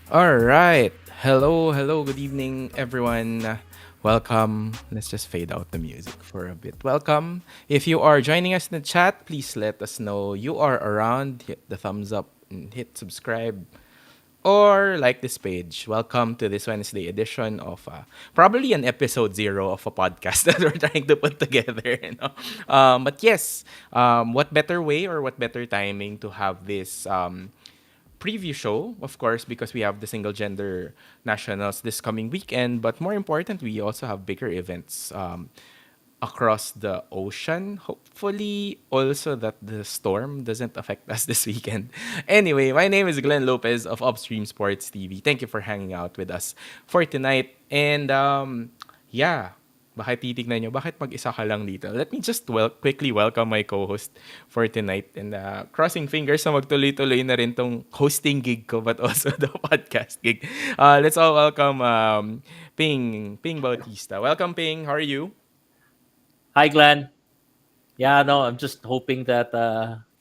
All right. Hello, hello. Good evening, everyone. Welcome. Let's just fade out the music for a bit. Welcome. If you are joining us in the chat, please let us know you are around. Hit the thumbs up and hit subscribe or like this page. Welcome to this Wednesday edition of probably an episode zero of a podcast that we're trying to put together. But yes, what better way or what better timing to have this preview show, of course, because we have the single gender nationals this coming weekend. But more important, we also have bigger events across the ocean. Hopefully, also that the storm doesn't affect us this weekend. Anyway, my name is Glenn Lopez of Upstream Sports TV. Thank you for hanging out with us for tonight. And yeah, bakit titignan nyo, bakit mag-isa ka lang dito? Let me just quickly welcome my co-host for tonight and crossing fingers na magtuloy-tuloy na rin tong hosting gig ko but also the podcast gig. Let's all welcome Ping Bautista. Welcome, Ping. How are you? Hi, Glenn. Yeah, no, I'm just hoping that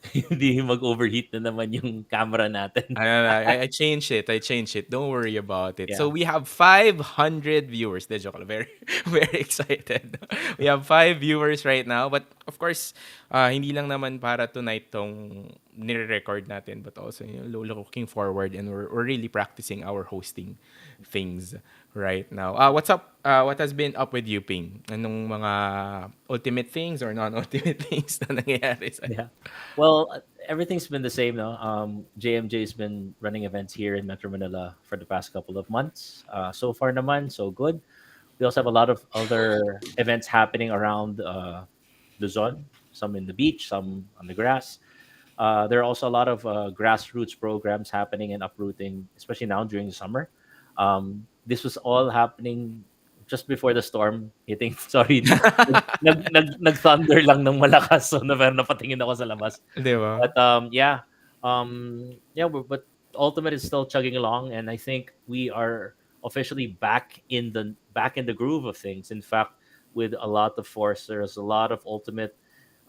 hindi mag-overheat na naman yung camera natin. I changed it. I changed it. Don't worry about it. So Yeah. we have 500 viewers. De joke lang. Very, very excited. We have 5 viewers right now. But of course, hindi lang naman para tonight tong nire-record natin, but also looking forward, and we're really practicing our hosting things right now. What's up? What has been up with you, Ping? Anong mga ultimate things or non-ultimate things na nangyayari sa'yo? Yeah. Well, everything's been the same, no? JMJ's been running events here in Metro Manila for the past couple of months. So far naman, so good. We also have a lot of other events happening around Luzon, some in the beach, some on the grass. There are also a lot of grassroots programs happening and uprooting, especially now during the summer. This was all happening just before the storm hitting. Sorry, nag-thunder lang ng malakas, so napatingin ako sa labas. Di ba? But but Ultimate is still chugging along, and I think we are officially back in the groove of things. In fact, with a lot of force, there's a lot of Ultimate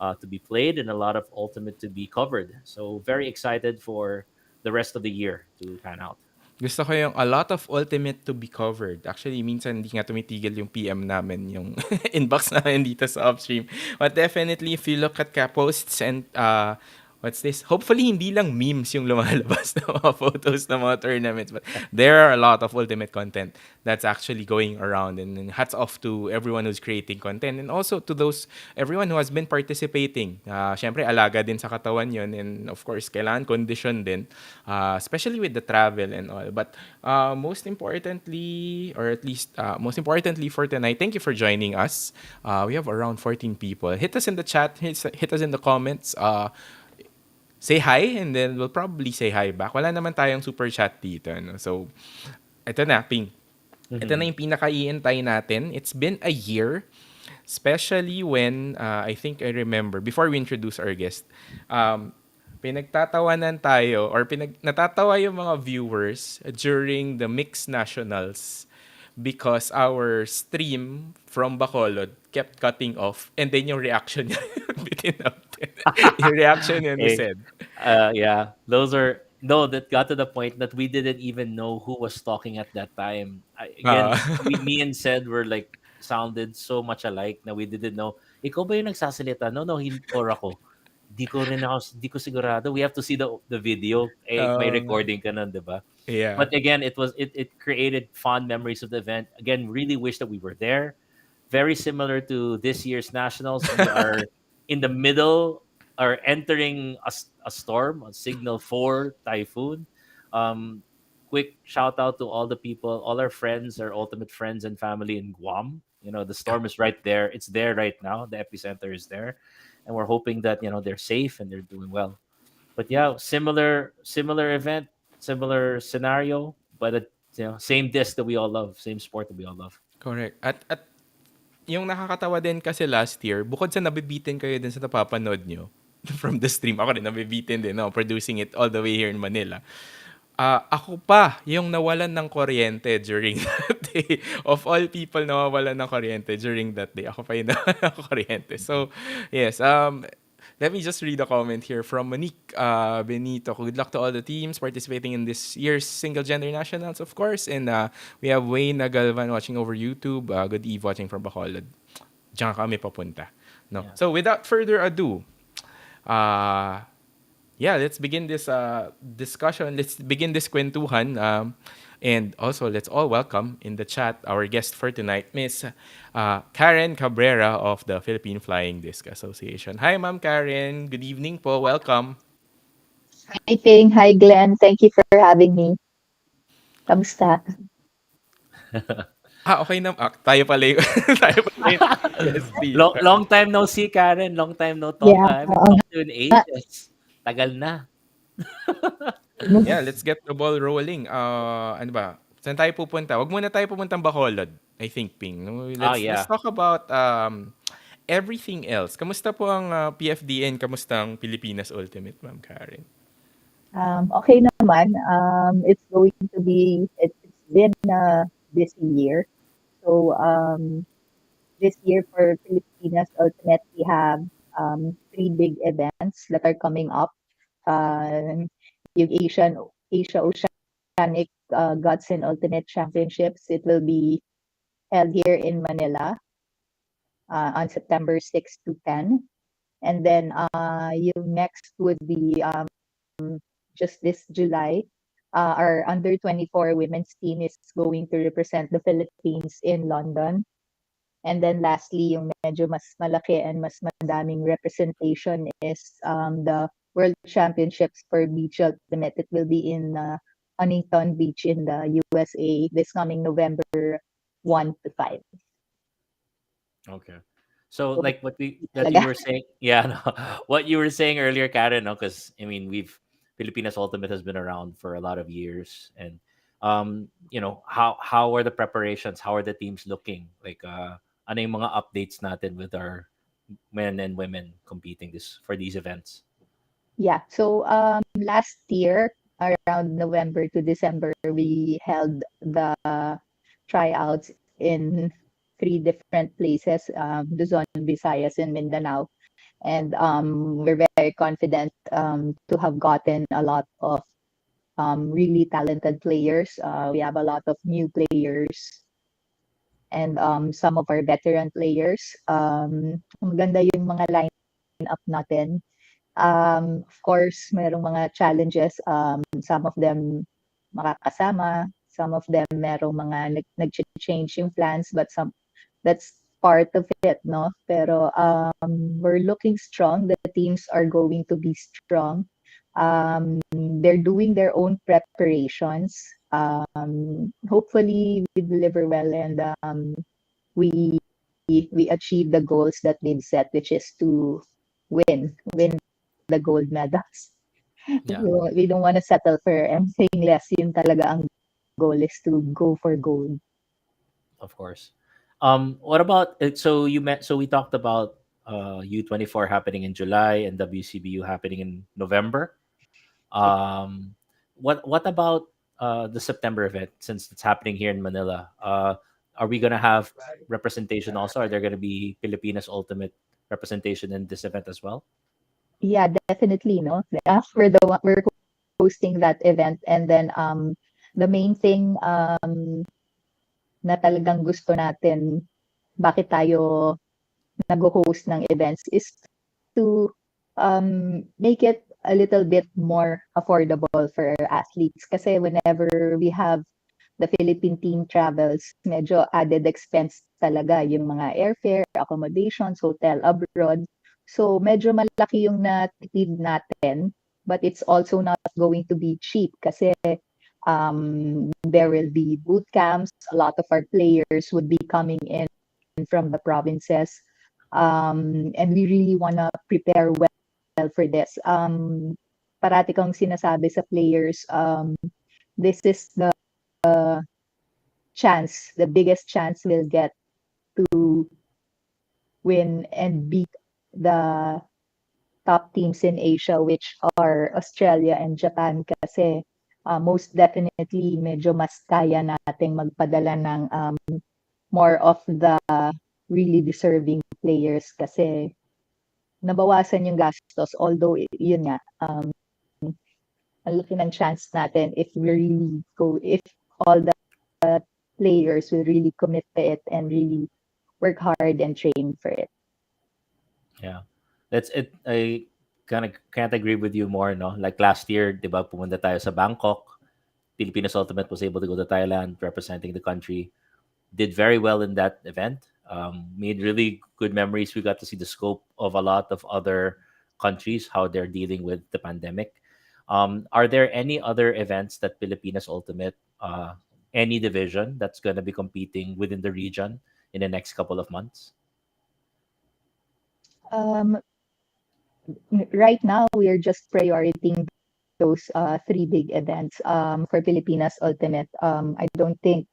to be played and a lot of Ultimate to be covered. So very excited for the rest of the year to pan out. Gusto ko yung a lot of ultimate to be covered. Actually, minsan hindi nga tumitigil yung PM namin, yung inbox namin dito sa Upstream. But definitely, if you look at posts and what's this? Hopefully, hindi lang memes yung lumalabas na mga photos ng mga tournaments. But there are a lot of ultimate content that's actually going around. And hats off to everyone who's creating content. And also to everyone who has been participating. Syempre, alaga din sa katawan yun. And of course, kailangan condition din. Especially with the travel and all. But most importantly, or at least most importantly for tonight, thank you for joining us. We have around 14 people. Hit us in the chat, hit us in the comments. Say hi, and then we'll probably say hi back. Wala naman tayong super chat dito. No? So, ito na, Ping. Ito na Mhm. yung pinaka-iintay natin. It's been a year, especially when, I think I remember, before we introduce our guest, pinagtatawanan tayo, or natatawa yung mga viewers during the Mixed Nationals because our stream from Bacolod kept cutting off, and then yung reaction niya, bitin up. Yung reaction niya ni Hey, Sed. yeah, those are no. That got to the point that we didn't even know who was talking at that time. Ah. Again, me and said were like sounded so much alike na we didn't know. Ikaw ba yung nagsasalita? No, no, hindi or ako. Di ko sigurado. We have to see the video. Eh, may Oo. recording ka nun, di ba? Yeah. But again, it created fond memories of the event. Again, really wish that we were there. Very similar to this year's nationals. We are in the middle, are entering a storm, a signal 4 typhoon. Um, Quick shout out to all the people, all our friends, our ultimate friends and family in Guam. You know, the storm is right there. It's there right now. The epicenter is there, and we're hoping that they're safe and they're doing well. But yeah, similar event, similar scenario, but same disc that we all love, same sport that we all love. Correct. At yung nakakatawa din kasi last year, bukod sa nabibitin kayo din sa napapanood nyo from the stream, ako rin nabibitin din, no, producing it all the way here in Manila. Ako pa yung nawalan ng kuryente during that day. Of all people nawawalan ng kuryente during that day, ako pa yung nawalan ng kuryente. So, yes, Let me just read a comment here from Monique Benito. Good luck to all the teams participating in this year's Single Gender Nationals, of course. And we have Wayne Nagalvan watching over YouTube. Good Eve watching from Bacolod. Diyan kami papunta. No. Yeah. So without further ado, uh, yeah, let's begin this discussion. Let's begin this kwentuhan. And also, let's all welcome in the chat our guest for tonight, Miss Karen Cabrera of the Philippine Flying Disc Association. Hi, Ma'am Karen. Good evening po. Welcome. Hi, Ping. Hi, Glenn. Thank you for having me. Kamusta? Okay na. Tayo pala yung, tayo pala yung PST. Long time no see, Karen. Long time no talk. Yeah, I haven't oo talked to you in nga. ages. Tagal na. Yeah, let's get the ball rolling. Ano ba? Saan tayo pupunta? Wag muna tayo pupuntang Bacolod, I think, Ping. No? Oh, Let's yeah. talk about everything else. Kamusta po ang PFDN? Kamusta ang Pilipinas Ultimate, Ma'am Karen? Okay naman. It's going to be, it's been a busy year. So, this year for Filipinas Ultimate, we have three big events that are coming up. Yung Asia Oceanic Gods and Ultimate Championships. It will be held here in Manila on September 6 to 10. And then yung next would be just this July. Our under 24 women's team is going to represent the Philippines in London. And then lastly, yung medyo mas malaki and mas madaming representation is the World Championships for Beach Ultimate. It will be in Huntington Beach in the USA this coming November 1 to 5. Okay. So So, like that you talaga. were saying, yeah, no, what you were saying earlier, Karen, no, because I mean we've Filipinas Ultimate has been around for a lot of years, and how are the preparations? How are the teams looking? Like ano yung mga updates natin with our men and women competing this for these events? Yeah. So last year, around November to December, we held the tryouts in three different places, Luzon, Visayas, and Mindanao. And we're very confident to have gotten a lot of really talented players. We have a lot of new players and some of our veteran players. Maganda yung mga lineup natin. Of course, mayroong mga challenges. Some of them makakasama, some of them merong mga nag-change yung plans, but some that's part of it, no? Pero we're looking strong. The teams are going to be strong. They're doing their own preparations. Hopefully, we deliver well and we we achieve the goals that they've set, which is to win the gold medals. Yeah, We don't want to settle for anything less. Yun talaga ang goal is to go for gold. of course. What about so you met? So we talked about U24 happening in July and WCBU happening in November. Yeah. What about the September event since it's happening here in Manila? Are we gonna have representation also? Are there gonna be Filipinas Ultimate representation in this event as well? Yeah, definitely, no? We're hosting that event and then the main thing na talagang gusto natin bakit tayo nag-host ng events is to make it a little bit more affordable for athletes kasi whenever we have the Philippine team travels, medyo added expense talaga yung mga airfare, accommodations, hotel abroad. So medyo malaki yung natipid natin, but it's also not going to be cheap kasi there will be boot camps. A lot of our players would be coming in from the provinces. And we really want to prepare well for this. Parati kong sinasabi sa players, this is the chance, the biggest chance we'll get to win and beat the top teams in Asia, which are Australia and Japan kasi most definitely medyo mas kaya nating magpadala ng more of the really deserving players kasi nabawasan yung gastos. Although, yun nga, ang laki ng chance natin if we really go, if all the players will really commit to it and really work hard and train for it. Yeah. That's it. I kind of can't agree with you more, no? Like last year, 'di ba, pumunta tayo sa Bangkok. Filipinos Ultimate was able to go to Thailand representing the country. Did very well in that event. Made really good memories. We got to see the scope of a lot of other countries, how they're dealing with the pandemic. Are there any other events that Filipinas Ultimate, any division that's going to be competing within the region in the next couple of months? Um, right now, we are just prioritizing those three big events for Filipinas Ultimate. I don't think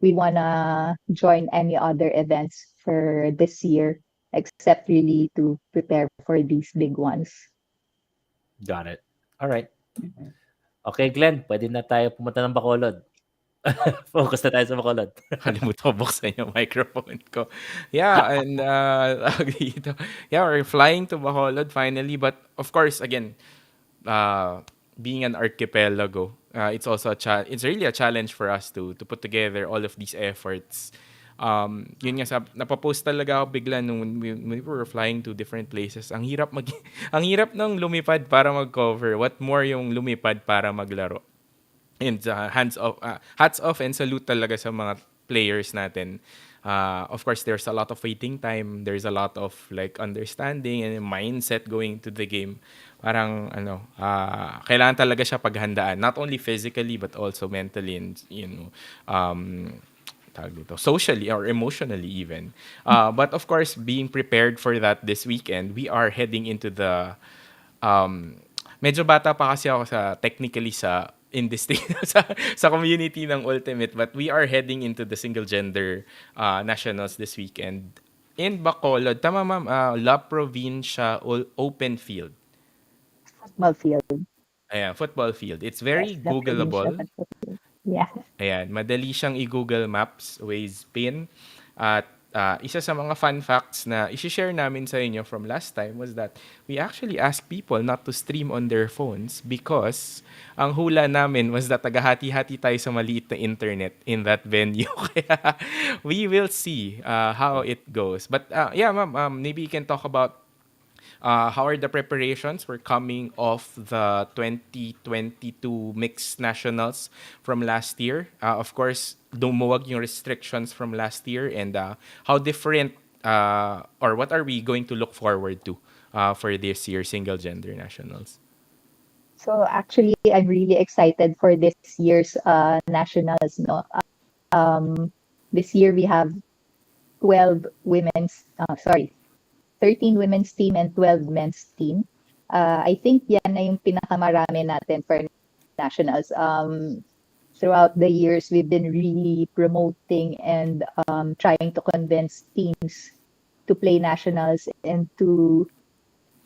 we wanna join any other events for this year, except really to prepare for these big ones. Got it. All right. Okay, Glenn, pwede na tayo pumunta ng Bacolod. Focus na tayo sa Bacolod. Kalimutan ko buksan yung microphone ko. Yeah, and tawag dito. Yeah, we're flying to Bacolod finally. But of course, again, being an archipelago, it's also it's really a challenge for us to put together all of these efforts. Yun nga napapost talaga ako bigla nung when we were flying to different places. Ang hirap ang hirap ng lumipad para mag-cover. What more yung lumipad para maglaro. And hats off and salute talaga sa mga players natin. Of course, there's a lot of waiting time. There's a lot of like understanding and mindset going to the game. Parang kailangan talaga siya paghandaan. Not only physically but also mentally and tawag dito, socially or emotionally even. But of course, being prepared for that this weekend, we are heading into the medyo bata pa kasi ako sa technically sa industry sa community ng Ultimate, but we are heading into the single gender nationals this weekend in Bacolod. Tama ma'am, La Provincia Open Field. Football field. Ayan, football field. It's Yes, very the provincial googleable. football field. Yeah. Ayan, madali siyang i-Google Maps, Waze pin. At isa sa mga fun facts na isi-share namin sa inyo from last time was that we actually asked people not to stream on their phones because ang hula namin was that tagahati-hati tayo sa maliit na internet in that venue. Kaya we will see how it goes. But yeah, ma'am, maybe you can talk about how are the preparations? We're coming off the 2022 mixed nationals from last year. Of course, dumuwag yung restrictions from last year and how different or what are we going to look forward to for this year single gender nationals? So actually, I'm really excited for this year's nationals. No, this year we have 12 women's, sorry, 13 women's team and 12 men's team. I think yan na yung pinakamarami natin for nationals. Throughout the years, we've been really promoting and trying to convince teams to play nationals and to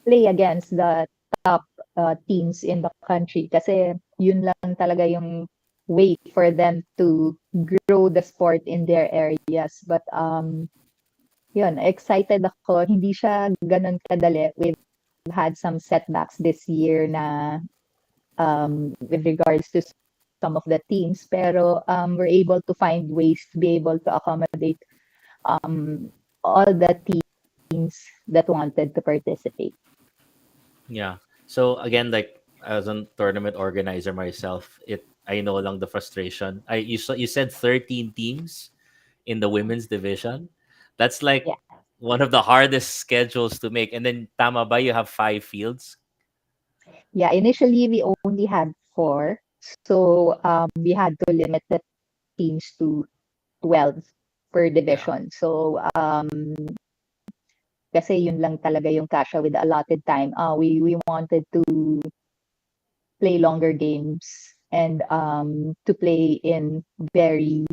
play against the top teams in the country. Kasi yun lang talaga yung way for them to grow the sport in their areas. But yun, excited ako. Hindi siya ganun kadali. We've had some setbacks this year na with regards to some of the teams, pero we're able to find ways to be able to accommodate all the teams that wanted to participate. Yeah. So again, like as a tournament organizer myself, I know along the frustration. You said 13 teams in the women's division. That's like Yeah. one of the hardest schedules to make. And then tama ba you have 5 fields? Yeah, initially we only had 4. So we had to limit the teams to 12 per Yeah. division. So kasi yun lang talaga yung kasha with the allotted time. We wanted to play longer games and to play in very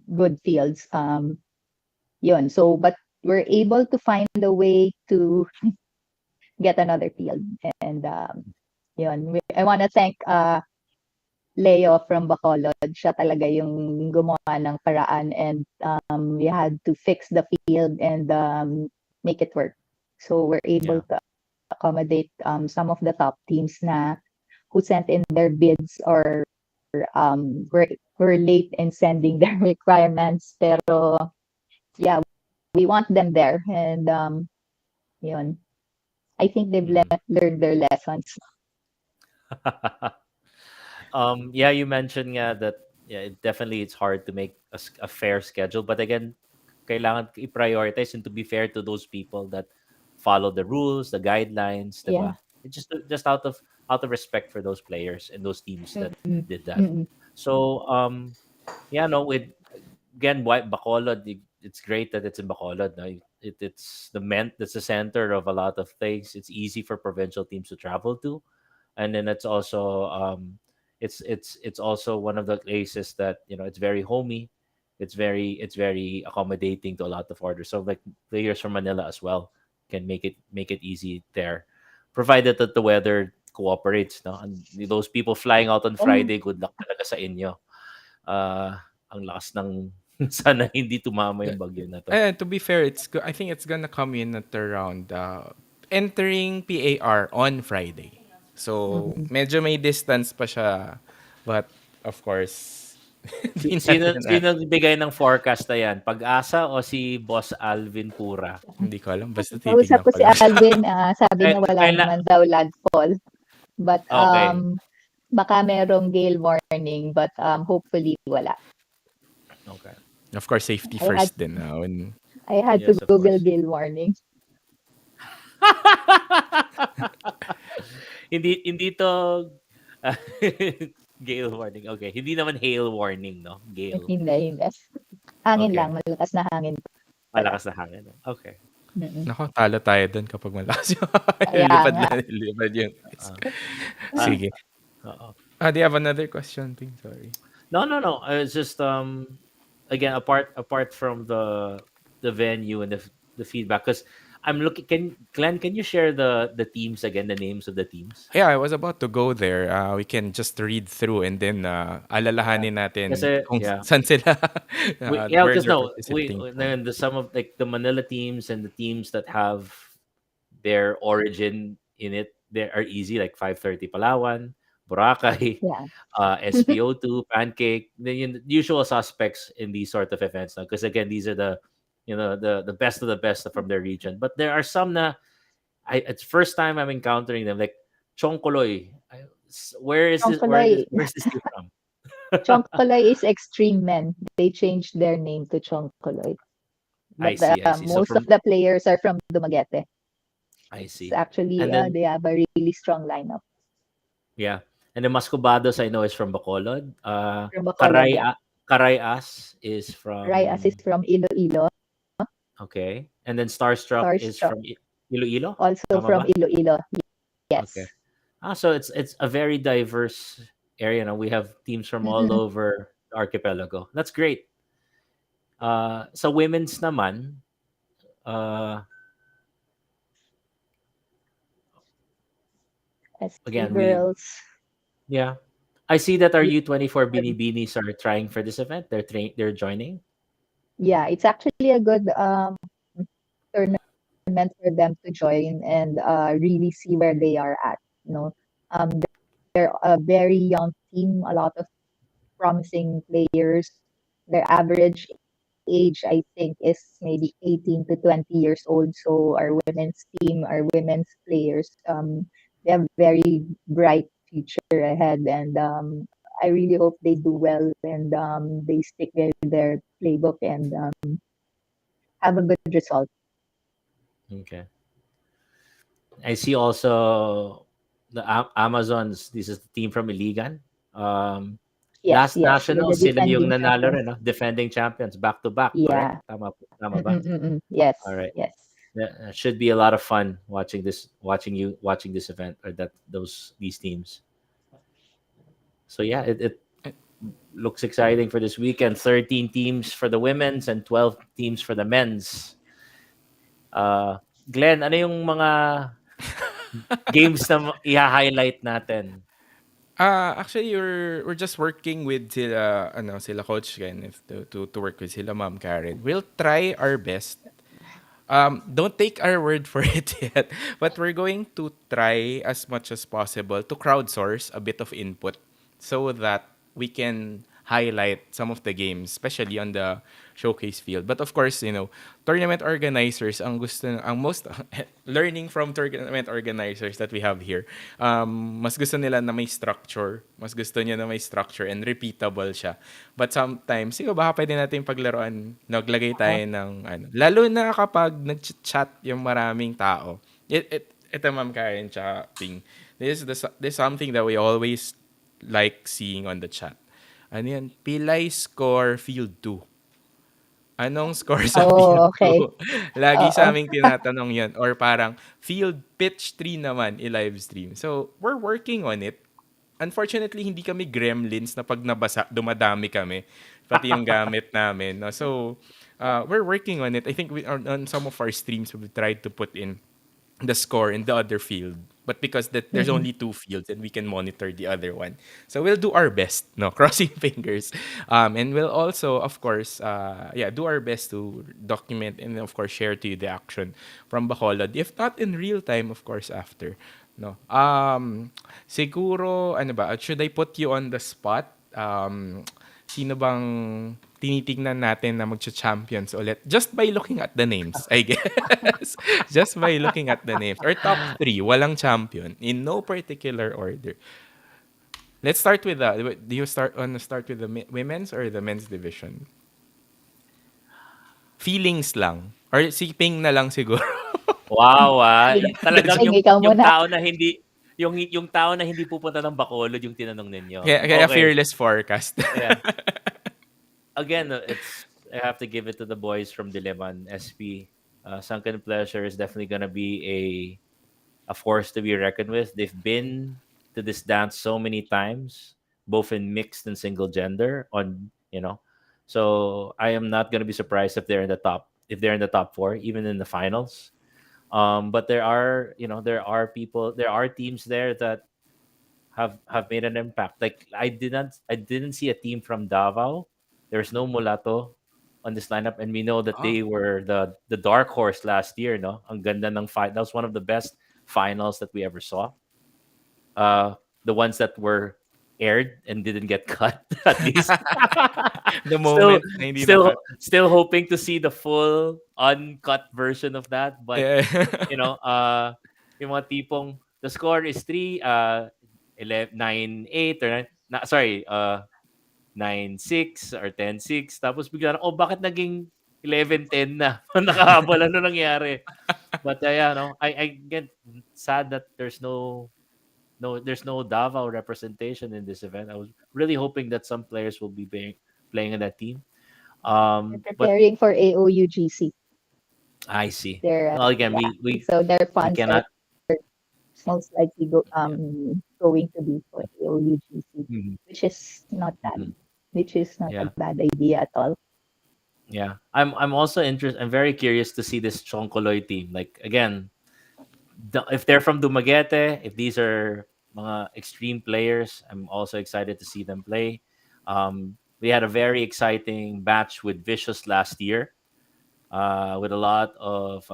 good fields. Yun. So, but we're able to find a way to get another field. And yun. I want to thank Leo from Bacolod. Siya talaga yung gumawa ng paraan and we had to fix the field and make it work. So we're able Yeah. to accommodate some of the top teams na who sent in their bids or were late in sending their requirements. Pero yeah, we want them there. And yun, I think they've Mhm. learned their lessons. Yeah, you mentioned nga that yeah, definitely it's hard to make a fair schedule. But again, kailangan i-prioritize and to be fair to those people that follow the rules, the guidelines, Yeah. diba? It's just out of respect for those players and those teams that Mm-mm. did that. Mm-mm. So yeah, no, with again, why Bacolod? It's great that it's in Bacolod. No? It's that's the center of a lot of things. It's easy for provincial teams to travel to, and then it's also it's also one of the places that it's very homey. It's very accommodating to a lot of orders. So like players from Manila as well can make it easy there, provided that the weather cooperates. No, and those people flying out on Oh, Friday, good luck talaga sa inyo. Ah, ang lakas ng sana hindi tumama yung bagyo na 'to. To be fair, I think it's gonna come in at around entering PAR on Friday. So, mm-mm. medyo may distance pa siya. But, of course, Si di sino natin sino nagbigay ng forecast na 'yan, Pag-asa o si Boss Alvin Pura? hindi ko alam. Basta Kausap titignan ko ko si lang siya. Alvin, sabi Kay niya wala kaila naman daw landfall. But okey, baka merong gale warning, but hopefully wala. okey. Of course, safety I had first din. When I had to Yes, of Google course. gale warning. Hindi 'to, ah, gale warning, okey. Hindi naman hail warning 'no, gale. Hindi, hindi. Hangin lang, Okey, malakas na hangin pala. malakas na hangin, okey. Mm. Naku, talo tayo dun kapag malakas yung Kaya lipad nga. na lipad yung Oo, ah, sige. oo. Do you have another question, Ping? Sorry. No, no, no, it's just, again, apart from the venue and the feedback, because I'm looking. Glenn, can you share the teams again, the names of the teams? Yeah, I was about to go there. We can just read through and then Yeah, alalahanin natin kasi kung yeah, saan sila, yeah, where because they're no, participating from. then the some of like the Manila teams and the teams that have their origin in it, they are easy, like 5:30 Palawan, Boracay, Yeah. SPO2, Pancake, the usual suspects in these sort of events. Because again, these are the best of the best from their region. But there are some na it's first time I'm encountering them, like Chongkoloy. Where is this? Chonkolay. Where's this team from? Chonkolay is extreme men. They changed their name to Chonkolay. I But see, I see. So most of from the players are from Dumaguete. I It's see, actually, and then they have a really strong lineup yeah, and the Mascobados I know is from Bacolod. from Bacolod. Yeah. Carayas is Rayas is from from Iloilo. okay, and then Starstruck is Starstruck from Iloilo. also Tama from ba? Iloilo. Okay. Yes. So it's a very diverse area. Now we have teams from all Mm-mm. over the archipelago. That's great. Sa women's naman, uh, SC again we girls. yeah. I see that our We U24 have, Binibinis are trying for this event. They're joining. yeah, it's actually a good tournament for them to join and really see where they are at. You know, um, they're a very young team, a lot of promising players. Their average age, I think, is maybe 18 to 20 years old. So our women's team, our women's players, they have very bright future ahead, and I really hope they do well and they stick with their playbook and have a good result. Okay. I see also the Amazons. This is the team from Iligan. Um, Yes, Last yes, they're national the sila yung defending nanalo champions. rin, no? Defending champions back to back, correct? Yeah. Tama ba? Mm-mm-mm-mm. Yes, All right. yes. That should be a lot of fun watching this event or these teams. So yeah, it looks exciting for this weekend. 13 teams for the women's and 12 teams for the men's. Uh, Glenn, ano yung mga games na i-highlight natin? Actually, we're just working with sila Coach Ken, if to work with sila Ma'am Karen. We'll try our best Don't take our word for it yet, but we're going to try as much as possible to crowdsource a bit of input so that we can highlight some of the games, especially on the showcase field. But of course, tournament organizers, ang most learning from tournament organizers that we have here, mas gusto nila na may structure, mas gusto niya na may structure and repeatable siya. But sometimes, siguro baka pwede natin paglaruan, naglagay tayo Oo. ng ano, lalo na kapag nag-chat yung maraming tao. Ito Ma'am Karen tsaka Ping. This is something that we always like seeing on the chat. Ano yan? Pilay score field 2. Anong score sa field Oh, okay. 2? Lagi Oo. sa aming tinatanong yan. Or parang field pitch 3 naman i-live stream. So, we're working on it. Unfortunately, hindi kami gremlins na pag nabasa, dumadami kami. Pati yung gamit namin. No? So, we're working on it. I think on some of our streams, we've tried to put in the score in the other field. But because there's Mm. only two fields and we can monitor the other one. So we'll do our best, no, crossing fingers. And we'll also, of course, do our best to document and of course share to you the action from Bacolod. If not in real time, of course, after. No. Siguro, ano ba, should I put you on the spot? Sino bang tinitingnan natin na magcha-champions ulit? Just by looking at the names, I guess. Just by looking at the names. Or top three, walang champion. In no particular order. Let's start with the, do you start with the women's or the men's division? Feelings lang. Or si Ping na lang siguro. Wow, Sige, talagang sige, ikaw yung muna. tao na hindi yung tao na hindi pupunta ng Bacolod yung tinanong ninyo. Kaya Okay. fearless forecast. Yeah. Again, it's I have to give it to the boys from Diliman SP. Sunken Pleasure is definitely gonna be a force to be reckoned with. They've been to this dance so many times, both in mixed and single gender. So I am not gonna be surprised if they're in the top four, even in the finals. But there are teams there that have made an impact. Like I didn't see a team from Davao. There's no Mulato on this lineup, and we know that Oh, they were the dark horse last year. No, ang ganda ng fight. That was one of the best finals that we ever saw. Uh, the ones that were aired and didn't get cut, at least. the still, moment na hindi still, nakat. still hoping to see the full uncut version of that, but Yeah. you know, yung mga tipong the score is 3, 11, 9, 8 or 9, sorry, 9-6 or 10-6. Tapos bigla na, oh, bakit naging 11-10 na? Nakahabol, ano nangyari? But yeah, no, I get sad that there's no Davao representation in this event. I was really hoping that some players will be playing in that team. They're But preparing for AOUGC. I see. They're Well, again, yeah. we So their we funds are cannot. most likely Yeah. going to be for AOUGC, Mhm, which is not bad. mhm. Which is not a Yeah, bad idea at all. yeah. I'm also interested. I'm very curious to see this Chonkoloy team. Like again, if they're from Dumaguete, if these are mga extreme players, I'm also excited to see them play. We had a very exciting match with Vicious last year, with a lot of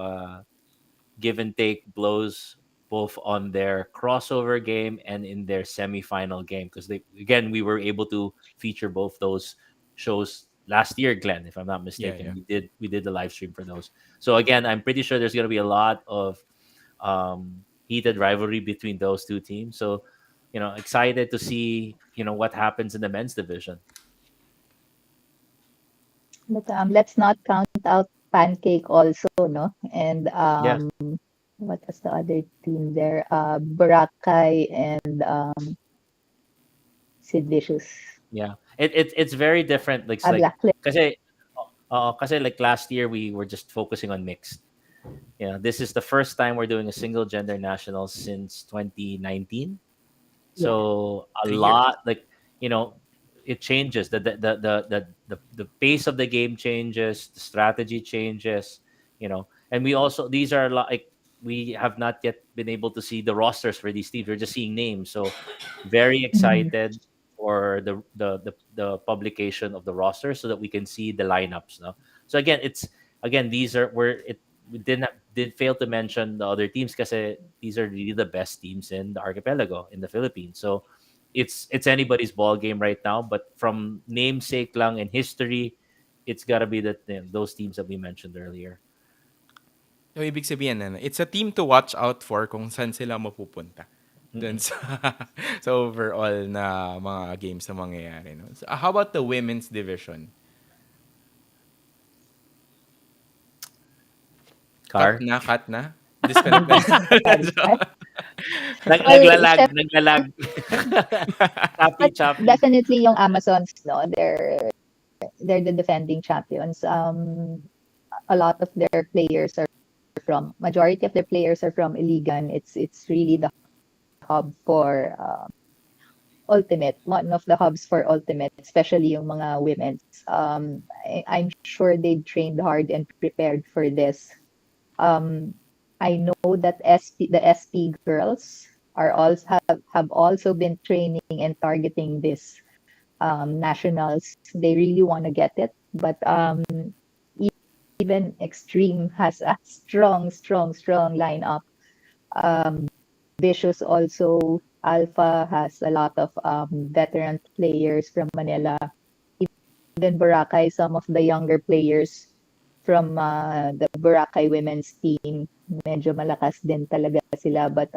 give and take blows both on their crossover game and in their semifinal game, because they again we were able to feature both those shows last year, Glenn, if I'm not Yeah, mistaken. yeah. We did the live stream for those. So again, I'm pretty sure there's going to be a lot of heated rivalry between those two teams. So excited to see what happens in the men's division. But let's not count out Pancake also, no? And Yes. what was the other team there? Boracay and Sid Vicious. Yeah, it's very different. Like it's like Blacklist. kasi like last year we were just focusing on mixed. This is the first time we're doing a single gender national since 2019. Yeah. So a 3 years. lot, like it changes. The pace of the game changes, the strategy changes. And we also, these are like, we have not yet been able to see the rosters for these teams. We're just seeing names. So very Mhm. excited for the publication of the roster so that we can see the lineups. No, so again, these are where it we did fail to mention the other teams because these are really the best teams in the archipelago in the Philippines. So it's anybody's ball game right now. But from namesake lang and history, it's got to be those teams that we mentioned earlier. So, ibig sabihin, ano, it's a team to watch out for kung saan sila mapupunta. Dun Mm-mm. sa, sa overall na mga games na mangyayari. No? So, how about the women's division? Car. Cut na? Disconnect na. Sorry, sorry. Well, Naglalag, except naglalag. Choppy, but choppy. definitely yung Amazons, no, they're the defending champions. A lot of their players are from majority of their players are from Iligan. It's really the hub for Ultimate, one of the hubs for Ultimate, especially yung mga women's. I'm sure they trained hard and prepared for this. Um, I know that the SP girls are also have also been training and targeting this nationals. They really want to get it, but even Extreme has a strong lineup. Um, Vicious also, Alpha has a lot of veteran players from Manila. Even Boracay, some of the younger players from the Boracay women's team, medyo malakas din talaga sila. But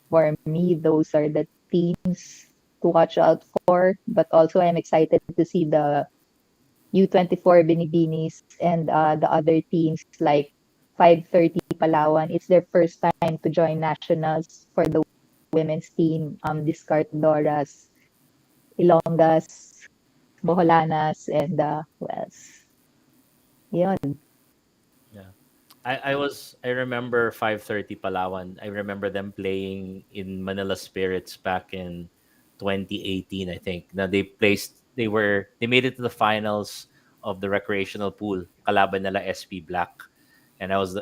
for me, those are the teams to watch out for. But also, I'm excited to see the U24 Binibinis and the other teams like 530 Palawan. It's their first time to join nationals for the women's team. Discartadoras, Ilongas, Boholanas, and who else? Yun. Yeah. I remember 530 Palawan. I remember them playing in Manila Spirits back in 2018, I think. Now they made it to the finals of the recreational pool. Kalaban nila SP Black. And I was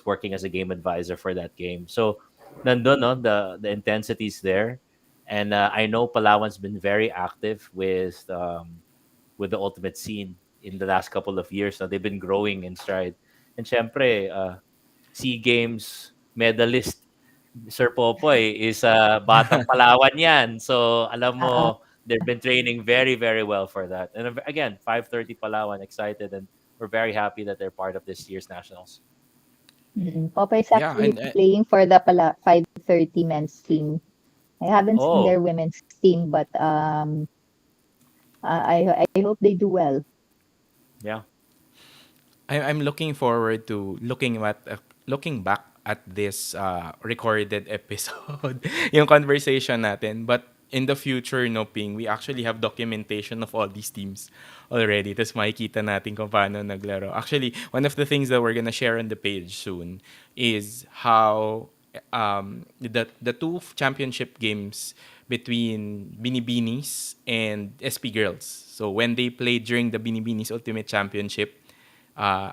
working as a game advisor for that game. So nandun, no, the intensity's there. And I know Palawan's been very active with the ultimate scene in the last couple of years. Now they've been growing in stride. And syempre, SEA Games medalist Sir Popoy is Batang Palawan yan. So alam Uh, mo, they've been training very, very well for that. And again, 530 Palawan, excited, and we're very happy that they're part of this year's nationals. Papa is Yeah, actually and playing for the 530 men's team. I haven't seen Oh, their women's team, but I hope they do well. yeah. I'm looking forward to looking back at this recorded episode, yung conversation natin. But in the future, no, Ping, we actually have documentation of all these teams already. Tapos makikita natin kung paano naglaro. Actually, one of the things that we're gonna share on the page soon is how the two championship games between Binibinis and SP Girls. So when they played during the Binibinis Ultimate Championship, uh,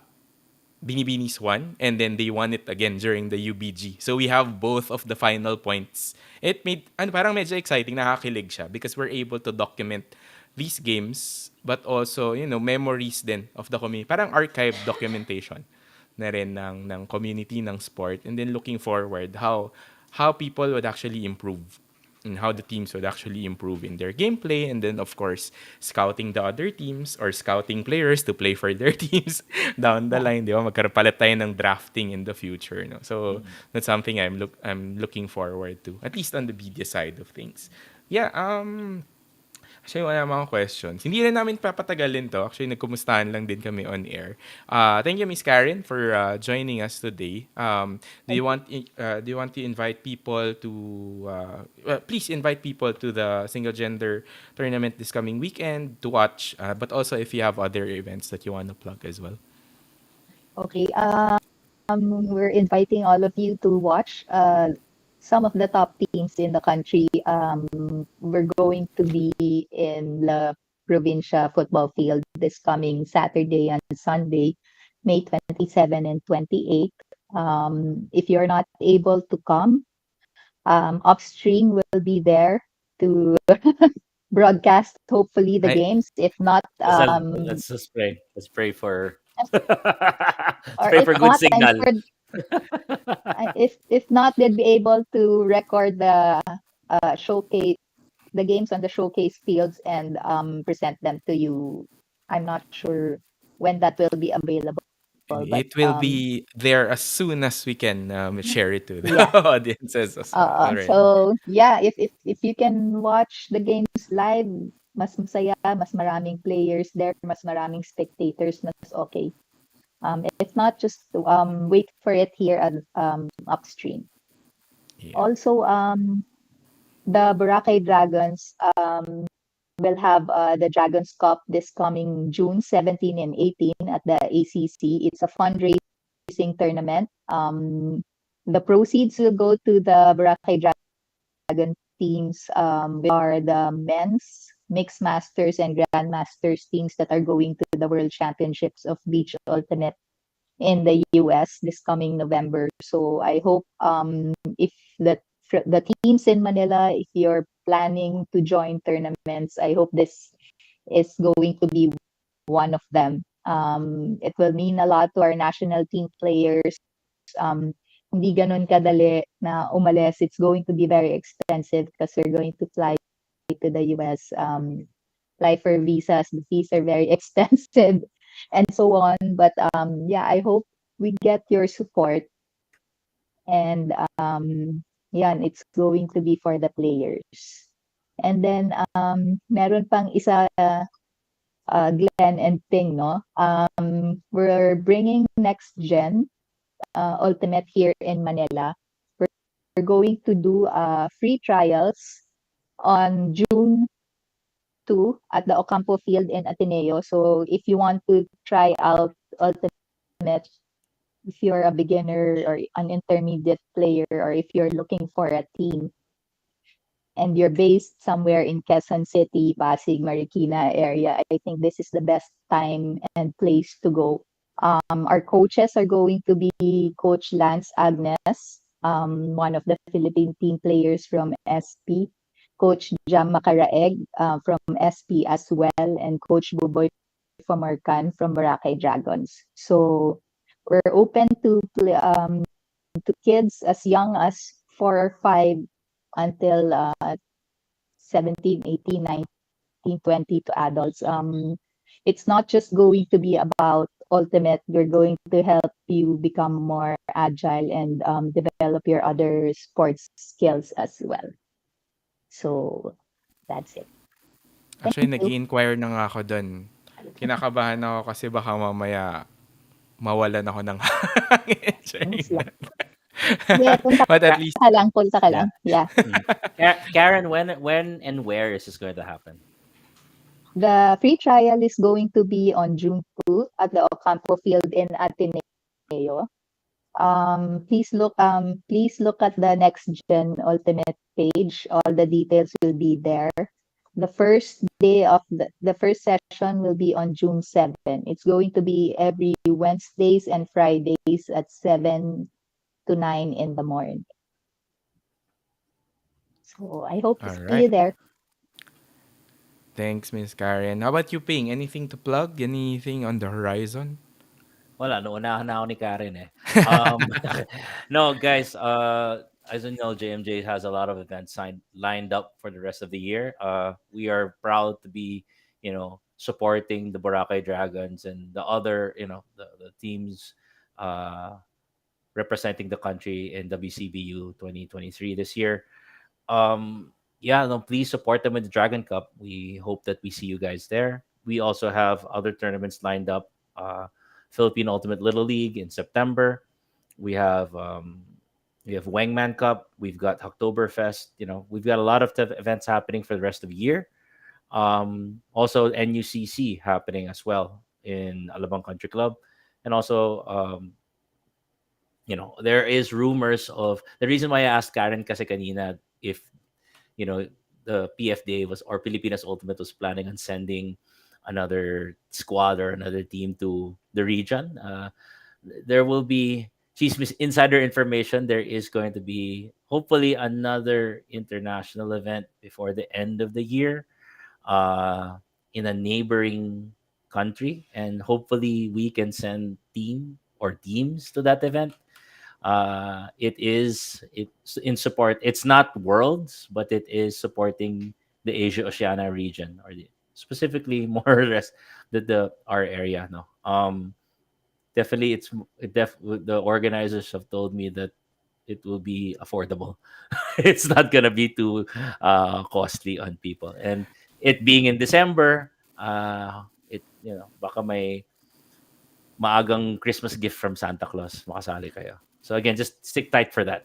Binibinis won, and then they won it again during the UBG. So we have both of the final points. It made, ano, parang medyo exciting, nakakilig siya because we're able to document these games, but also, memories din of the community. Parang archive documentation na rin ng community ng sport, and then looking forward how people would actually improve and how the teams would actually improve in their gameplay, and then of course scouting the other teams or scouting players to play for their teams down the Yeah. line, di ba? Magkaroon tayo ng drafting in the future, no? So Mm-mm. that's something I'm looking forward to, at least on the media side of things. Yeah, actually, wala mga questions. Hindi rin namin papatagalin to. Actually, nagkumustahan lang din kami on air. Thank you, Miss Karen, for joining us today. Thank you. Do you want to invite people to please invite people to the single gender tournament this coming weekend to watch, but also if you have other events that you want to plug as well. Okay. We're inviting all of you to watch some of the top teams in the country. We're going to be in the Provincia football field this coming Saturday and Sunday, May 27 and 28. If you're not able to come, Upstream will be there to broadcast hopefully the I games. If not, Let's just pray. Let's pray for. Or Pray if for good not, I'm signal. sure if not, they'd be able to record the showcase the games on the showcase fields and present them to you. I'm not sure when that will be available, but It will be there as soon as we can share it to the yeah. audiences as well already. So yeah, if you can watch the games live, mas masaya, mas maraming players there, mas maraming spectators, mas okay. If not, just wait for it here at upstream. Yeah. Also, the Boracay Dragons will have the Dragons Cup this coming June 17 and 18 at the ACC. It's a fundraising tournament. The proceeds will go to the Boracay Dragon teams, are the men's mixed masters and grandmasters teams that are going to the World Championships of Beach Ultimate in the US this coming November. So I hope if the teams in Manila, if you're planning to join tournaments, I hope this is going to be one of them. It will mean a lot to our national team players. Hindi ganun kadali na umalis. It's going to be very expensive because we're going to fly to the US. Apply for visas. The fees are very expensive and so on. But yeah, I hope we get your support and yeah, it's going to be for the players. And then meron pang isa Glenn and Ping, no? We're bringing next gen Ultimate here in Manila. We're going to do free trials on June 2 at the Ocampo Field in Ateneo. So if you want to try out Ultimate, if you're a beginner or an intermediate player, or if you're looking for a team and you're based somewhere in Quezon City, Pasig, Marikina area, I think this is the best time and place to go. Our coaches are going to be Coach Lance Agnes, one of the Philippine team players from SP, Coach Jam Macaraeg from SP as well, and Coach Buboy Famarkan from Boracay Dragons. So we're open to kids as young as 4 or 5 until 17, 18, 19, 20 to adults. It's not just going to be about ultimate. We're going to help you become more agile and develop your other sports skills as well. So that's it. Actually, Thank nag you. inquire na nga ako dun. Kinakabahan ako kasi baka mamaya mawalan ako ng hangin during Thanks lang. that. Yeah, punta But at Ka- least, ka lang, punta ka yeah. lang. Yeah. Mm. Karen, when and where is this going to happen? The free trial is going to be on June 2 at the Ocampo Field in Ateneo. Please look at the Next Gen Ultimate page. All the details will be there. The first day of the first session will be on June 7. It's going to be every Wednesdays and Fridays at 7 to 9 in the morning. So I hope to all see you right. there. Thanks, Miss Karen. How about you, Ping? Anything to plug? Anything on the horizon? Wala, naunahan na ako ni Karen eh. Um, no, guys, as you know, JMJ has a lot of events lined up for the rest of the year. We are proud to be, supporting the Boracay Dragons and the other, the teams uh, representing the country in WCBU 2023 this year. Yeah, no, please support them in the Dragon Cup. We hope that we see you guys there. We also have other tournaments lined up. Philippine Ultimate Little League in September. We have Wangman Cup. We've got Oktoberfest. We've got a lot of events happening for the rest of the year. Also NUCC happening as well in Alabang Country Club, and also there is rumors of the reason why I asked Karen kasi kanina if the PFDA was or Pilipinas Ultimate was planning on sending another squad or another team to the region. There will be insider information. There is going to be hopefully another international event before the end of the year in a neighboring. country, and hopefully we can send team or teams to that event. It's in support. It's not worlds, but it is supporting the Asia Oceania region, or specifically more or less the our area. No, definitely the organizers have told me that it will be affordable. It's not gonna be too costly on people, and it being in December, it baka may maagang Christmas gift from Santa Claus, makasali kayo. So again, just stick tight for that.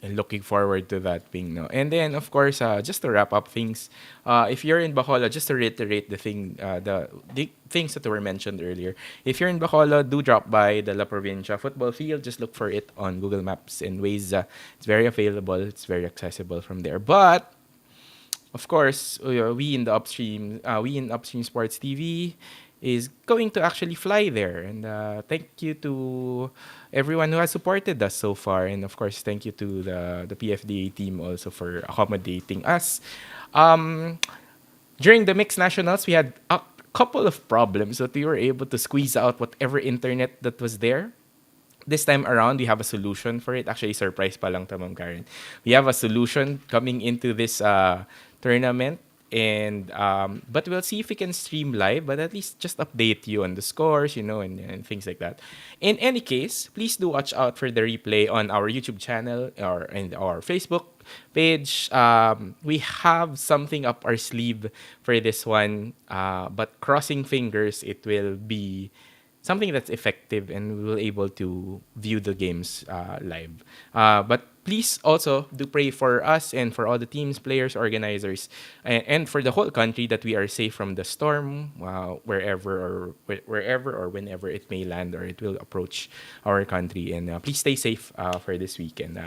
And looking forward to that, Ping. No? And then, of course, just to wrap up things, if you're in Bacolod, just to reiterate the things that were mentioned earlier. If you're in Bacolod, do drop by the La Provincia football field. Just look for it on Google Maps and Waze. It's very available. It's very accessible from there. But of course, we in Upstream Sports TV is going to actually fly there. And thank you to everyone who has supported us so far. And of course, thank you to the PFDA team also for accommodating us. Um, During the Mixed Nationals, we had a couple of problems, but we were able to squeeze out whatever internet that was there. This time around, we have a solution for it. Actually, surprise pa lang to, Ma'am Karen. We have a solution coming into this tournament. And but we'll see if we can stream live, but at least just update you on the scores, and things like that. In any case, please do watch out for the replay on our YouTube channel or and our Facebook page. We have something up our sleeve for this one, but crossing fingers, it will be something that's effective and we will able to view the games live. But please also do pray for us and for all the teams, players, organizers, and for the whole country that we are safe from the storm, wherever or whenever it may land or it will approach our country. And please stay safe for this weekend.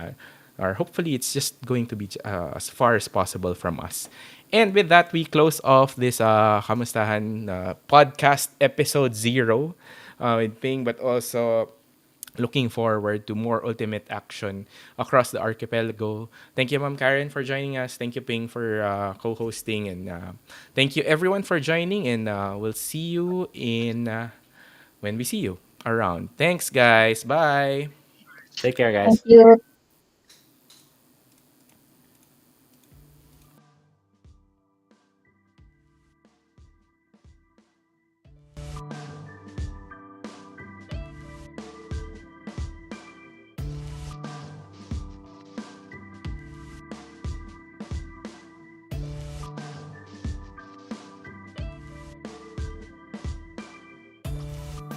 Or hopefully it's just going to be as far as possible from us. And with that, we close off this Kamustahan podcast episode 0 with Ping, but also looking forward to more ultimate action across the archipelago. Thank you, Ma'am Karen, for joining us. Thank you, Ping, for co-hosting. And thank you, everyone, for joining. And we'll see you in when we see you around. Thanks, guys. Bye. Take care, Thank guys. you.